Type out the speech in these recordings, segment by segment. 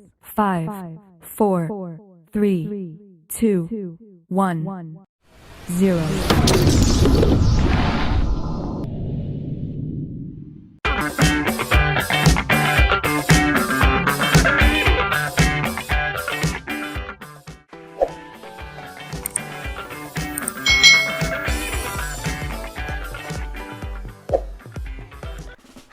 5, 4, 3, 2, 1, 0.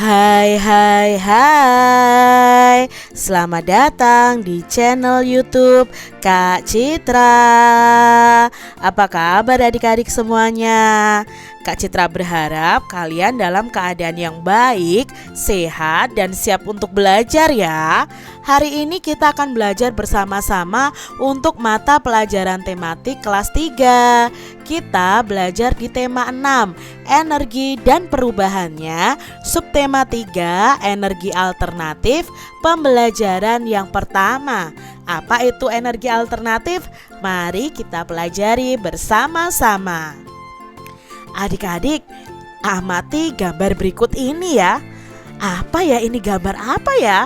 Hai hai hai, selamat datang di channel YouTube Kak Citra. Apa kabar adik-adik semuanya? Kak Citra berharap kalian dalam keadaan yang baik, sehat, dan siap untuk belajar ya. Hari ini kita akan belajar bersama-sama untuk mata pelajaran tematik kelas 3. Kita belajar di tema 6, energi dan perubahannya. Subtema 3, energi alternatif. Pembelajaran yang pertama, apa itu energi alternatif? Mari kita pelajari bersama-sama. Adik-adik, amati gambar berikut ini ya. Apa ya ini, gambar apa ya?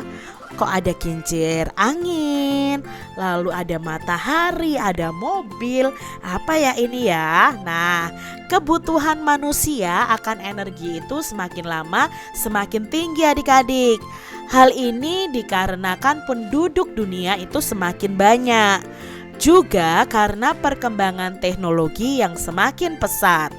Kok ada kincir angin, lalu ada matahari, ada mobil. Apa ya ini ya? Nah, kebutuhan manusia akan energi itu semakin lama semakin tinggi adik-adik. Hal ini dikarenakan penduduk dunia itu semakin banyak, juga karena perkembangan teknologi yang semakin pesat.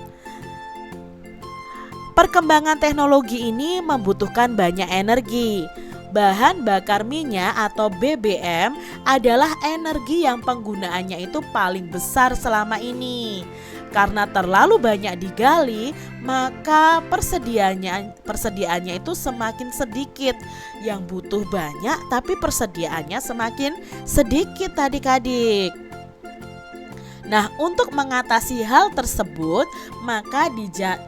Perkembangan teknologi ini membutuhkan banyak energi. Bahan bakar minyak atau BBM adalah energi yang penggunaannya itu paling besar selama ini. Karena terlalu banyak digali, maka persediaannya itu semakin sedikit. Yang butuh banyak tapi persediaannya semakin sedikit adik-adik. Nah, untuk mengatasi hal tersebut, maka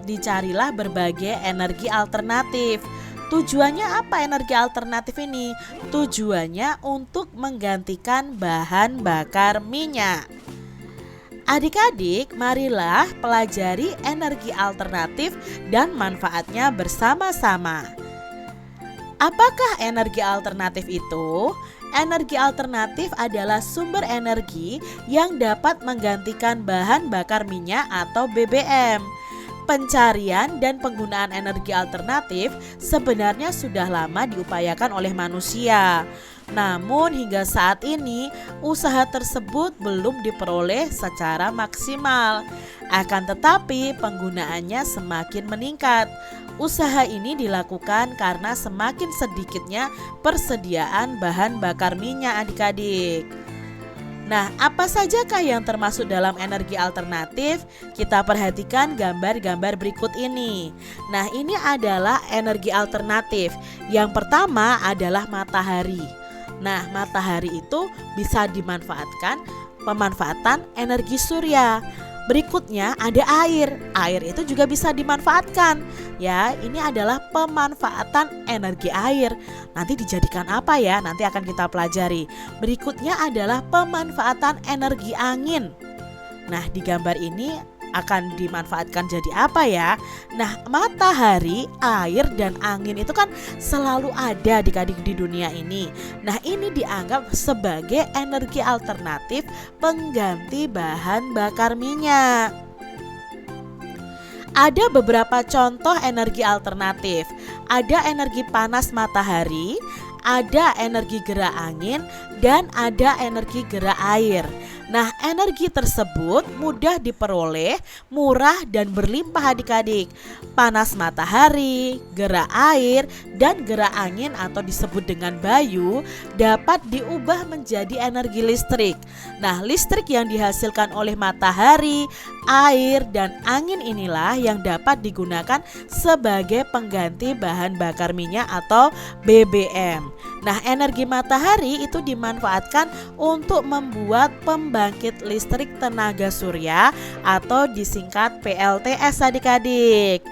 dicarilah berbagai energi alternatif. Tujuannya apa energi alternatif ini? Tujuannya untuk menggantikan bahan bakar minyak. Adik-adik, marilah pelajari energi alternatif dan manfaatnya bersama-sama. Apakah energi alternatif itu? Energi alternatif adalah sumber energi yang dapat menggantikan bahan bakar minyak atau BBM. Pencarian dan penggunaan energi alternatif sebenarnya sudah lama diupayakan oleh manusia. Namun hingga saat ini usaha tersebut belum diperoleh secara maksimal. Akan tetapi penggunaannya semakin meningkat. Usaha ini dilakukan karena semakin sedikitnya persediaan bahan bakar minyak adik-adik. Nah, apa sajakah yang termasuk dalam energi alternatif? Kita perhatikan gambar-gambar berikut ini. Nah, ini adalah energi alternatif. Yang pertama adalah matahari. Nah, matahari itu bisa dimanfaatkan, pemanfaatan energi surya. Berikutnya ada air. Air itu juga bisa dimanfaatkan. Ya, ini adalah pemanfaatan energi air. Nanti dijadikan apa ya? Nanti akan kita pelajari. Berikutnya adalah pemanfaatan energi angin. Nah, di gambar ini akan dimanfaatkan jadi apa ya? Nah, matahari, air, dan angin itu kan selalu ada adik-adik di dunia ini. Nah, ini dianggap sebagai energi alternatif pengganti bahan bakar minyak. Ada beberapa contoh energi alternatif. Ada energi panas matahari, ada energi gerak angin, dan ada energi gerak air. Nah, energi tersebut mudah diperoleh, murah, dan berlimpah adik-adik. Panas matahari, gerak air, dan gerak angin atau disebut dengan bayu dapat diubah menjadi energi listrik. Nah, listrik yang dihasilkan oleh matahari, air, dan angin inilah yang dapat digunakan sebagai pengganti bahan bakar minyak atau BBM. Nah, energi matahari itu dimanfaatkan untuk membuat pembangkit listrik tenaga surya atau disingkat PLTS adik-adik.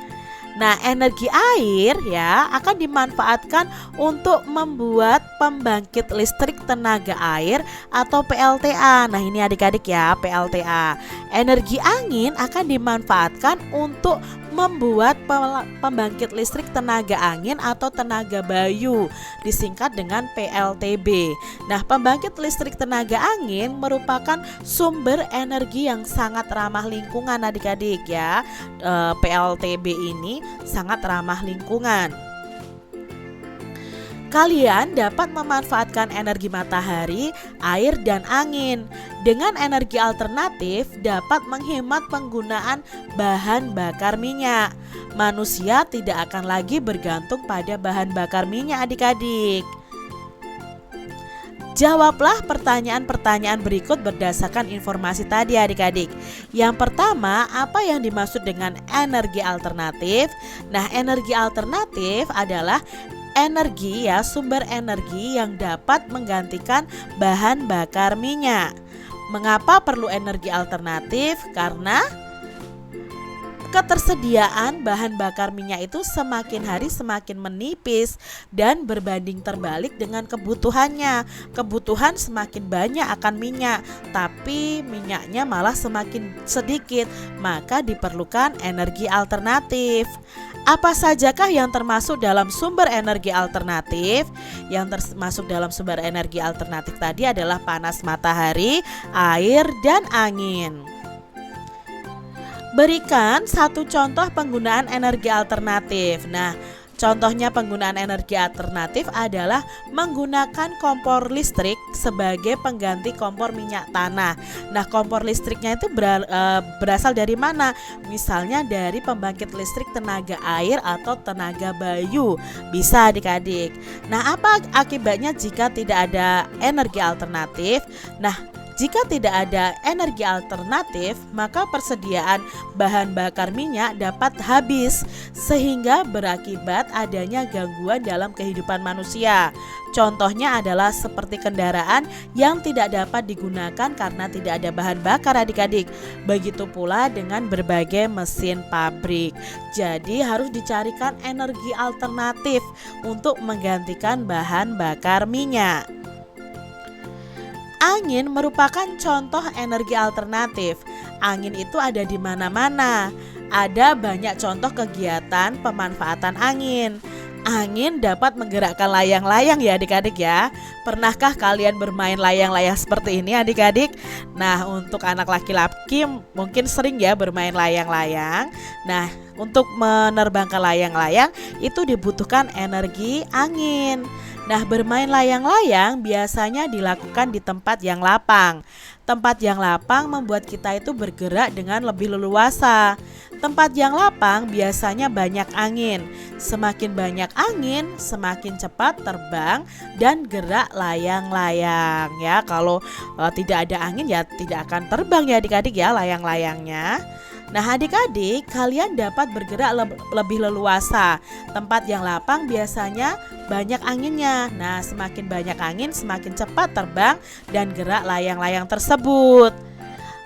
Nah, energi air ya akan dimanfaatkan untuk membuat pembangkit listrik tenaga air atau PLTA. Nah, ini adik-adik ya, PLTA. Energi angin akan dimanfaatkan untuk membuat pembangkit listrik tenaga angin atau tenaga bayu, disingkat dengan PLTB. Nah, pembangkit listrik tenaga angin merupakan sumber energi yang sangat ramah lingkungan adik-adik ya. PLTB ini sangat ramah lingkungan. Kalian dapat memanfaatkan energi matahari, air, dan angin. Dengan energi alternatif dapat menghemat penggunaan bahan bakar minyak. Manusia tidak akan lagi bergantung pada bahan bakar minyak adik-adik. Jawablah pertanyaan-pertanyaan berikut berdasarkan informasi tadi adik-adik. Yang pertama, apa yang dimaksud dengan energi alternatif? Nah, energi alternatif adalah energi ya, sumber energi yang dapat menggantikan bahan bakar minyak. Mengapa perlu energi alternatif? Karena ketersediaan bahan bakar minyak itu semakin hari semakin menipis dan berbanding terbalik dengan kebutuhannya. Kebutuhan semakin banyak akan minyak, tapi minyaknya malah semakin sedikit, maka diperlukan energi alternatif. Apa sajakah yang termasuk dalam sumber energi alternatif? Yang termasuk dalam sumber energi alternatif tadi adalah panas matahari, air, dan angin. Berikan satu contoh penggunaan energi alternatif. Nah, contohnya penggunaan energi alternatif adalah menggunakan kompor listrik sebagai pengganti kompor minyak tanah. Nah, kompor listriknya itu berasal dari mana? Misalnya dari pembangkit listrik tenaga air atau tenaga bayu. Bisa adik-adik. Nah, apa akibatnya jika tidak ada energi alternatif? Nah, jika tidak ada energi alternatif, maka persediaan bahan bakar minyak dapat habis sehingga berakibat adanya gangguan dalam kehidupan manusia. Contohnya adalah seperti kendaraan yang tidak dapat digunakan karena tidak ada bahan bakar adik-adik. Begitu pula dengan berbagai mesin pabrik. Jadi harus dicarikan energi alternatif untuk menggantikan bahan bakar minyak. Angin merupakan contoh energi alternatif. Angin itu ada di mana-mana. Ada banyak contoh kegiatan pemanfaatan angin. Angin dapat menggerakkan layang-layang ya adik-adik ya. Pernahkah kalian bermain layang-layang seperti ini adik-adik? Nah, untuk anak laki-laki mungkin sering ya bermain layang-layang. Nah, untuk menerbangkan layang-layang itu dibutuhkan energi angin. Nah, bermain layang-layang biasanya dilakukan di tempat yang lapang. Tempat yang lapang membuat kita itu bergerak dengan lebih leluasa. Tempat yang lapang biasanya banyak angin. Semakin banyak angin, semakin cepat terbang dan gerak layang-layang ya. Kalau tidak ada angin ya tidak akan terbang ya adik-adik ya layang-layangnya. Nah, adik-adik, kalian dapat bergerak lebih leluasa. Tempat yang lapang biasanya banyak anginnya. Nah, semakin banyak angin, semakin cepat terbang dan gerak layang-layang tersebut.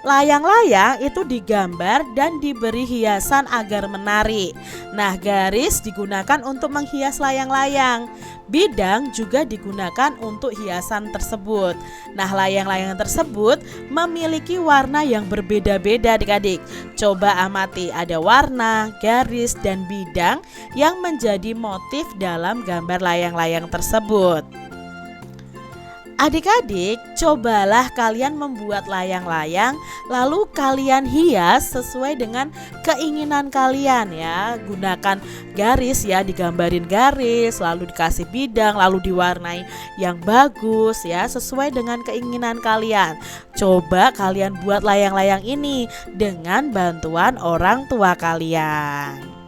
Layang-layang itu digambar dan diberi hiasan agar menarik. Nah, garis digunakan untuk menghias layang-layang. Bidang juga digunakan untuk hiasan tersebut. Nah, layang-layang tersebut memiliki warna yang berbeda-beda adik-adik. Coba amati, ada warna, garis, dan bidang yang menjadi motif dalam gambar layang-layang tersebut. Adik-adik, cobalah kalian membuat layang-layang lalu kalian hias sesuai dengan keinginan kalian ya. Gunakan garis ya, digambarin garis, lalu dikasih bidang, lalu diwarnai yang bagus ya, sesuai dengan keinginan kalian. Coba kalian buat layang-layang ini dengan bantuan orang tua kalian.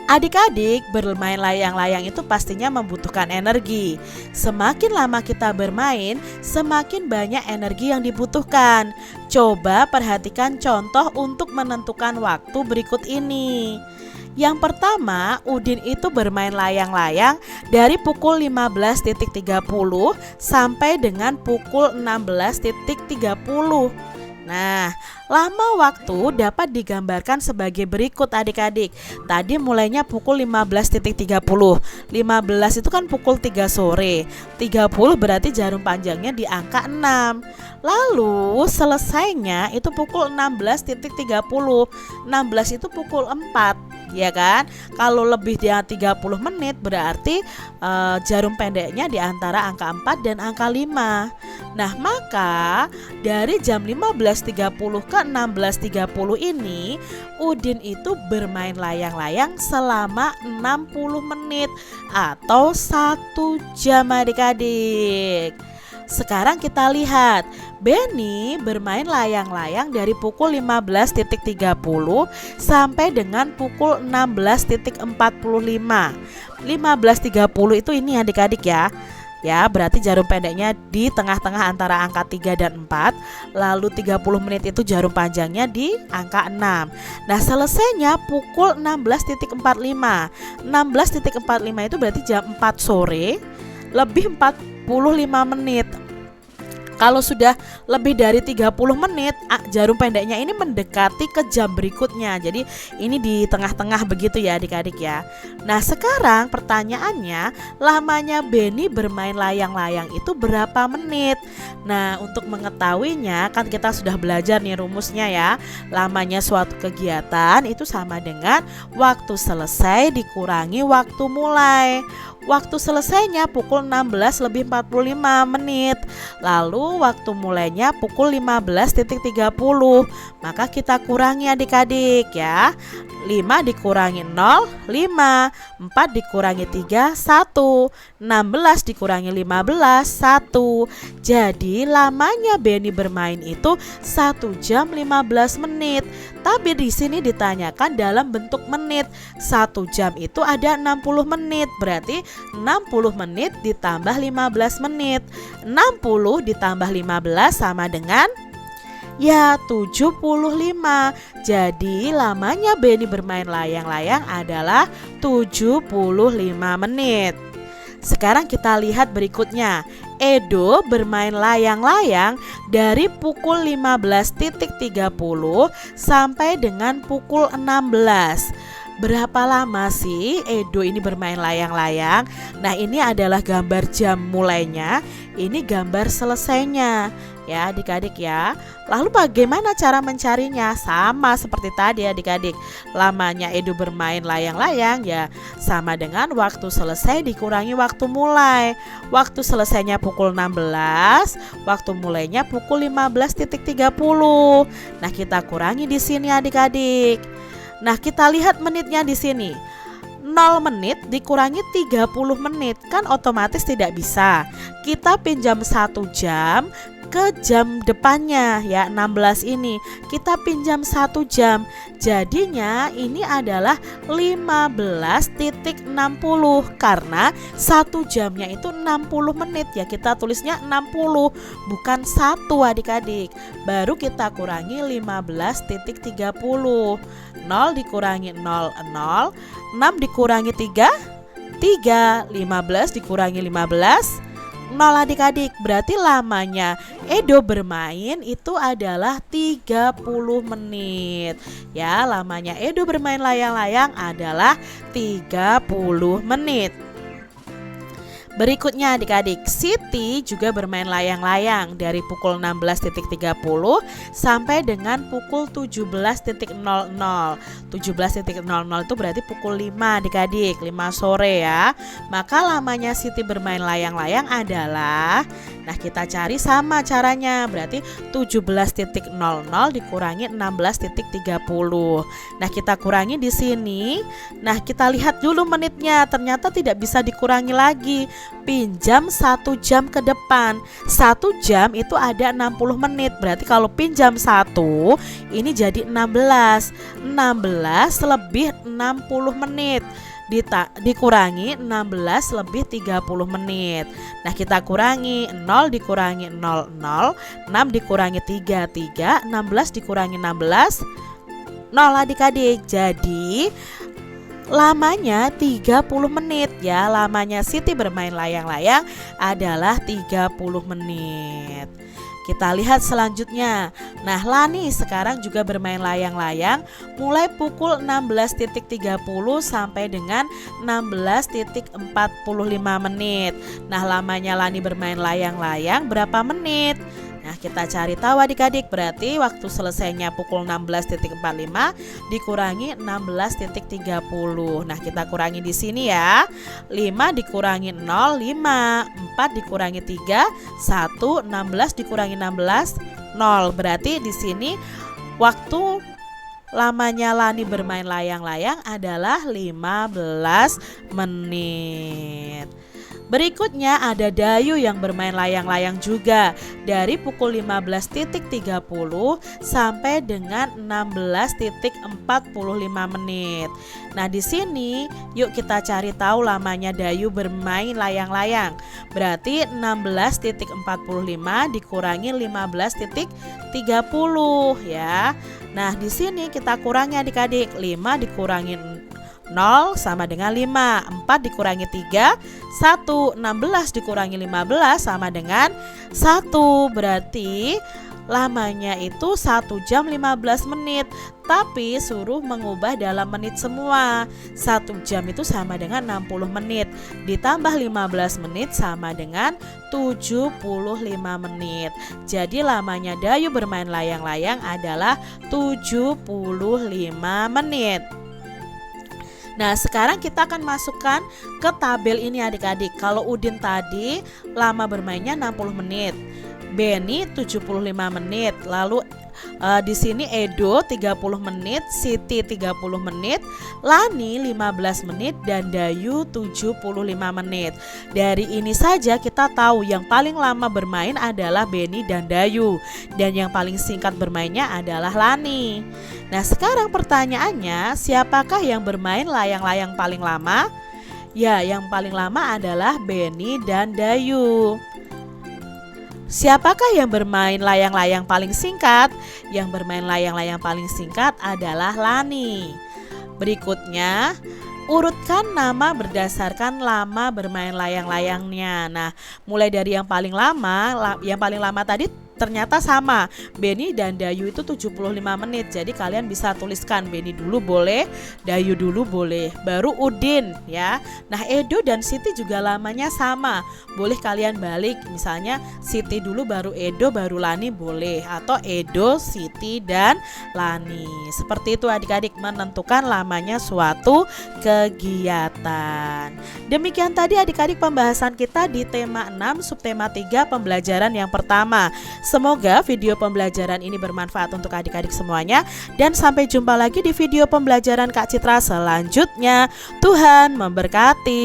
Adik-adik, bermain layang-layang itu pastinya membutuhkan energi. Semakin lama kita bermain, semakin banyak energi yang dibutuhkan. Coba perhatikan contoh untuk menentukan waktu berikut ini. Yang pertama, Udin itu bermain layang-layang dari pukul 15.30 sampai dengan pukul 16.30. Nah, lama waktu dapat digambarkan sebagai berikut adik-adik. Tadi mulainya pukul 15.30. 15 itu kan pukul 3 sore. 30 berarti jarum panjangnya di angka 6. Lalu selesainya itu pukul 16.30. 16 itu pukul 4, ya kan? Kalau lebih dari 30 menit berarti jarum pendeknya di antara angka 4 dan angka 5. Nah, maka dari jam 15.30 ke 16.30 ini Udin itu bermain layang-layang selama 60 menit atau 1 jam adik-adik. Sekarang kita lihat, Benny bermain layang-layang dari pukul 15.30 sampai dengan pukul 16.45. 15.30 itu ini adik-adik ya. Ya, berarti jarum pendeknya di tengah-tengah antara angka 3 dan 4. Lalu 30 menit itu jarum panjangnya di angka 6. Nah, selesainya pukul 16.45. 16.45 itu berarti jam 4 sore lebih 45 menit. Kalau sudah lebih dari 30 menit, jarum pendeknya ini mendekati ke jam berikutnya. Jadi ini di tengah-tengah begitu ya adik-adik ya. Nah, sekarang pertanyaannya, lamanya Benny bermain layang-layang itu berapa menit? Nah, untuk mengetahuinya kan kita sudah belajar nih rumusnya ya. Lamanya suatu kegiatan itu sama dengan waktu selesai dikurangi waktu mulai. Waktu selesainya pukul 16 lebih 45 menit. Lalu waktu mulainya pukul 15.30. Maka kita kurangi adik-adik ya. 5 dikurangi 0, 5. 4 dikurangi 3, 1. 16 dikurangi 15, 1. Jadi lamanya Benny bermain itu 1 jam 15 menit. Tapi di sini ditanyakan dalam bentuk menit. 1 jam itu ada 60 menit. Berarti 60 menit ditambah 15 menit. 60 ditambah 15 sama dengan ya 75. Jadi lamanya Benny bermain layang-layang adalah 75 menit. Sekarang kita lihat berikutnya. Edo bermain layang-layang dari pukul 15.30 sampai dengan pukul 16. Berapa lama sih Edo ini bermain layang-layang? Nah, ini adalah gambar jam mulainya, ini gambar selesainya ya adik-adik ya. Lalu bagaimana cara mencarinya? Sama seperti tadi adik-adik. Lamanya Edo bermain layang-layang ya sama dengan waktu selesai dikurangi waktu mulai. Waktu selesainya pukul 16, waktu mulainya pukul 15.30. Nah, kita kurangi di sini adik-adik. Nah, kita lihat menitnya di sini. 0 menit dikurangi 30 menit kan otomatis tidak bisa. Kita pinjam 1 jam ke jam depannya ya 16 ini. Kita pinjam 1 jam. Jadinya ini adalah 15.60 karena 1 jamnya itu 60 menit ya. Kita tulisnya 60 bukan 1 adik-adik. Baru kita kurangi 15.30. 0 dikurangi 0, 0. 6 dikurangi 3, 3. 15 dikurangi 15, 0 adik-adik. Berarti lamanya Edo bermain itu adalah 30 menit. Ya, lamanya Edo bermain layang-layang adalah 30 menit. Berikutnya adik-adik, Siti juga bermain layang-layang dari pukul 16.30 sampai dengan pukul 17.00. 17.00 itu berarti pukul 5 adik-adik, 5 sore ya. Maka lamanya Siti bermain layang-layang adalah, nah kita cari sama caranya, berarti 17.00 dikurangi 16.30. Nah, kita kurangi di sini. Nah, kita lihat dulu menitnya, ternyata tidak bisa dikurangi lagi. Pinjam 1 jam ke depan. 1 jam itu ada 60 menit. Berarti kalau pinjam 1 ini jadi 16. 16 lebih 60 menit dikurangi 16 lebih 30 menit. Nah, kita kurangi 0 dikurangi 0, 0. 6 dikurangi 3, 3. 16 dikurangi 16, 0 adik-adik. Jadi lamanya 30 menit ya. Lamanya Siti bermain layang-layang adalah 30 menit. Kita lihat selanjutnya. Nah, Lani sekarang juga bermain layang-layang mulai pukul 16.30 sampai dengan 16.45 menit. Nah, lamanya Lani bermain layang-layang berapa menit? Nah, kita cari tahu adik-adik. Berarti waktu selesainya pukul 16.45 dikurangi 16.30. Nah, kita kurangi di sini ya. 5 dikurangi 0, 5. 4 dikurangi 3, 1. 16 dikurangi 16, 0. Berarti di sini waktu lamanya Lani bermain layang-layang adalah 15 menit. Berikutnya ada Dayu yang bermain layang-layang juga dari pukul 15.30 sampai dengan 16.45 menit. Nah, di sini yuk kita cari tahu lamanya Dayu bermain layang-layang. Berarti 16.45 dikurangi 15.30 ya. Nah, di sini kita kurangi adik-adik. 5 dikurangi 0 sama dengan 5. 4 dikurangi 3, 1. 16 dikurangi 15 sama dengan 1. Berarti lamanya itu 1 jam 15 menit. Tapi suruh mengubah dalam menit semua. 1 jam itu sama dengan 60 menit. Ditambah 15 menit sama dengan 75 menit. Jadi lamanya Dayu bermain layang-layang adalah 75 menit. Nah, sekarang kita akan masukkan ke tabel ini adik-adik. Kalau Udin tadi lama bermainnya 60 menit, Beni 75 menit, lalu di sini Edo 30 menit, Siti 30 menit, Lani 15 menit, dan Dayu 75 menit. Dari ini saja kita tahu yang paling lama bermain adalah Beni dan Dayu, dan yang paling singkat bermainnya adalah Lani. Nah, sekarang pertanyaannya, siapakah yang bermain layang-layang paling lama? Ya, yang paling lama adalah Beni dan Dayu. Siapakah yang bermain layang-layang paling singkat? Yang bermain layang-layang paling singkat adalah Lani. Berikutnya, urutkan nama berdasarkan lama bermain layang-layangnya. Nah, mulai dari yang paling lama tadi ternyata sama, Beni dan Dayu itu 75 menit. Jadi kalian bisa tuliskan Beni dulu boleh, Dayu dulu boleh, baru Udin ya. Nah, Edo dan Siti juga lamanya sama. Boleh kalian balik, misalnya Siti dulu baru Edo baru Lani boleh, atau Edo, Siti, dan Lani. Seperti itu adik-adik menentukan lamanya suatu kegiatan. Demikian tadi adik-adik pembahasan kita di tema 6 subtema 3 pembelajaran yang pertama. Semoga video pembelajaran ini bermanfaat untuk adik-adik semuanya, dan sampai jumpa lagi di video pembelajaran Kak Citra selanjutnya. Tuhan memberkati.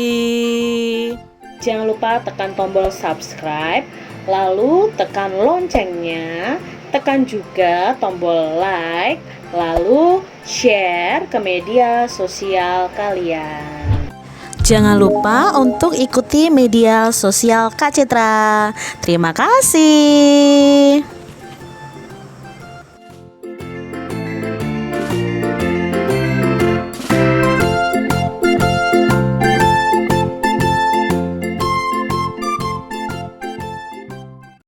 Jangan lupa tekan tombol subscribe, lalu tekan loncengnya, tekan juga tombol like, lalu share ke media sosial kalian. Jangan lupa untuk ikuti media sosial Kak Citra. Terima kasih.